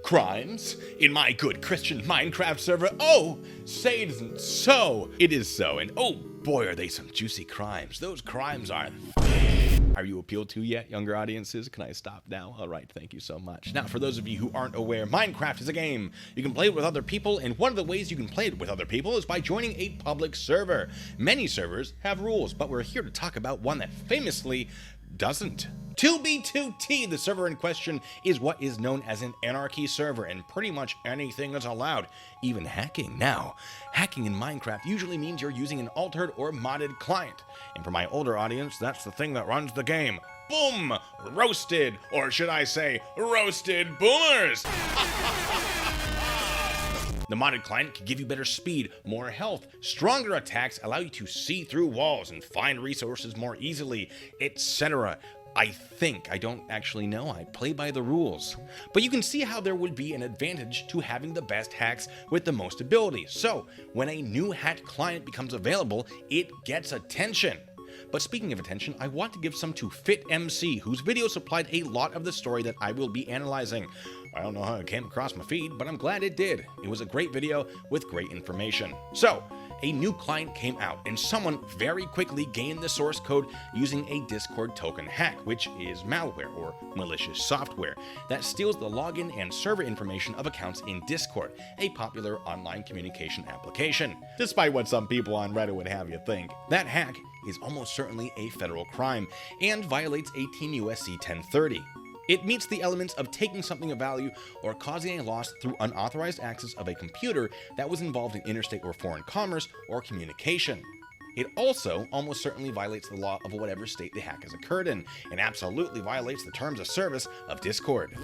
crimes in my good Christian Minecraft server? Oh, say it isn't so. It is so, and oh boy, are they some juicy crimes. Those crimes are... Are you appealed to yet, younger audiences? Can I stop now? All right, thank you so much. Now, for those of you who aren't aware, Minecraft is a game. You can play it with other people, and one of the ways you can play it with other people is by joining a public server. Many servers have rules, but we're here to talk about one that famously doesn't. 2B2T, the server in question, is what is known as an Anarchy server, and pretty much anything is allowed, even hacking. Now, hacking in Minecraft usually means you're using an altered or modded client, and for my older audience, that's the thing that runs the game. Boom! Roasted, or should I say, roasted boomers! The modded client can give you better speed, more health, stronger attacks, allow you to see through walls and find resources more easily, etc. I don't actually know, I play by the rules. But you can see how there would be an advantage to having the best hacks with the most ability. So, when a new hacked client becomes available, it gets attention. But speaking of attention, I want to give some to FitMC, whose video supplied a lot of the story that I will be analyzing. I don't know how it came across my feed, but I'm glad it did. It was a great video with great information. So, a new client came out, and someone very quickly gained the source code using a Discord token hack, which is malware or malicious software that steals the login and server information of accounts in Discord, a popular online communication application. Despite what some people on Reddit would have you think, that hack is almost certainly a federal crime and violates 18 U.S.C. 1030. It meets the elements of taking something of value or causing a loss through unauthorized access of a computer that was involved in interstate or foreign commerce or communication. It also almost certainly violates the law of whatever state the hack has occurred in, and absolutely violates the terms of service of Discord.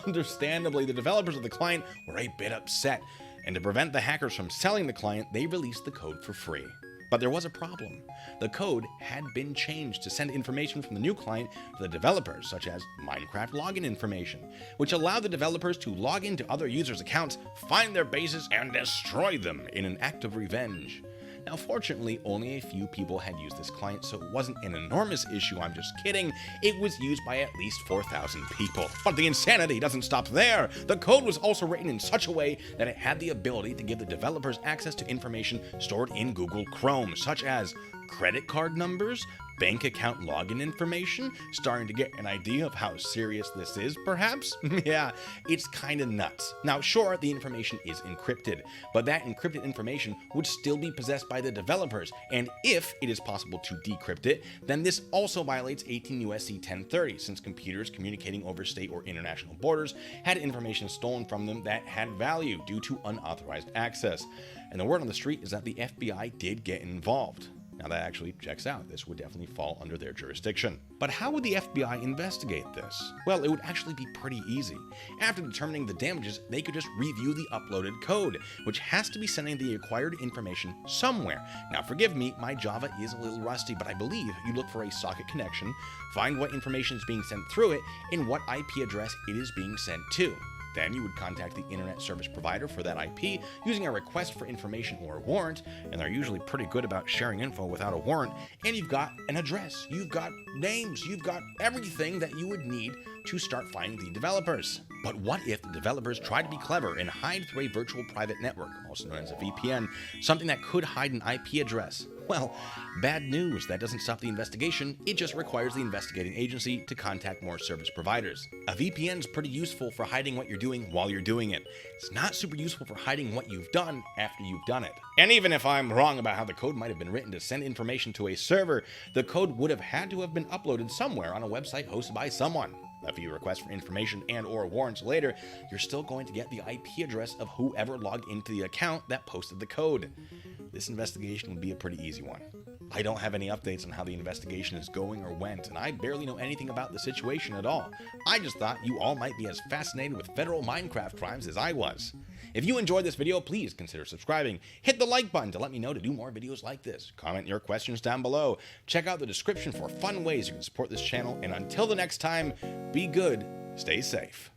Understandably, the developers of the client were a bit upset, and to prevent the hackers from selling the client, they released the code for free. But there was a problem. The code had been changed to send information from the new client to the developers, such as Minecraft login information, which allowed the developers to log into other users' accounts, find their bases, and destroy them in an act of revenge. Now, fortunately, only a few people had used this client, so it wasn't an enormous issue, I'm just kidding. It was used by at least 4,000 people. But the insanity doesn't stop there. The code was also written in such a way that it had the ability to give the developers access to information stored in Google Chrome, such as credit card numbers, bank account login information. Starting to get an idea of how serious this is, perhaps? Yeah, it's kinda nuts. Now, sure, the information is encrypted, but that encrypted information would still be possessed by the developers, and if it is possible to decrypt it, then this also violates 18 U.S.C. 1030, since computers communicating over state or international borders had information stolen from them that had value due to unauthorized access. And the word on the street is that the FBI did get involved. Now that actually checks out. This would definitely fall under their jurisdiction. But how would the FBI investigate this? Well, it would actually be pretty easy. After determining the damages, they could just review the uploaded code, which has to be sending the acquired information somewhere. Now forgive me, my Java is a little rusty, but I believe you look for a socket connection, find what information is being sent through it, and what IP address it is being sent to. Then you would contact the internet service provider for that IP using a request for information or a warrant, and they're usually pretty good about sharing info without a warrant, and you've got an address, you've got names, you've got everything that you would need to start finding the developers. But what if the developers try to be clever and hide through a virtual private network, also known as a VPN, something that could hide an IP address? Well, bad news. That doesn't stop the investigation. It just requires the investigating agency to contact more service providers. A VPN is pretty useful for hiding what you're doing while you're doing it. It's not super useful for hiding what you've done after you've done it. And even if I'm wrong about how the code might have been written to send information to a server, the code would have had to have been uploaded somewhere on a website hosted by someone. If you request for information and or warrants later, you're still going to get the IP address of whoever logged into the account that posted the code. This investigation would be a pretty easy one. I don't have any updates on how the investigation is going or went, and I barely know anything about the situation at all. I just thought you all might be as fascinated with federal Minecraft crimes as I was. If you enjoyed this video, please consider subscribing. Hit the like button to let me know to do more videos like this. Comment your questions down below. Check out the description for fun ways you can support this channel, and until the next time, be good, stay safe.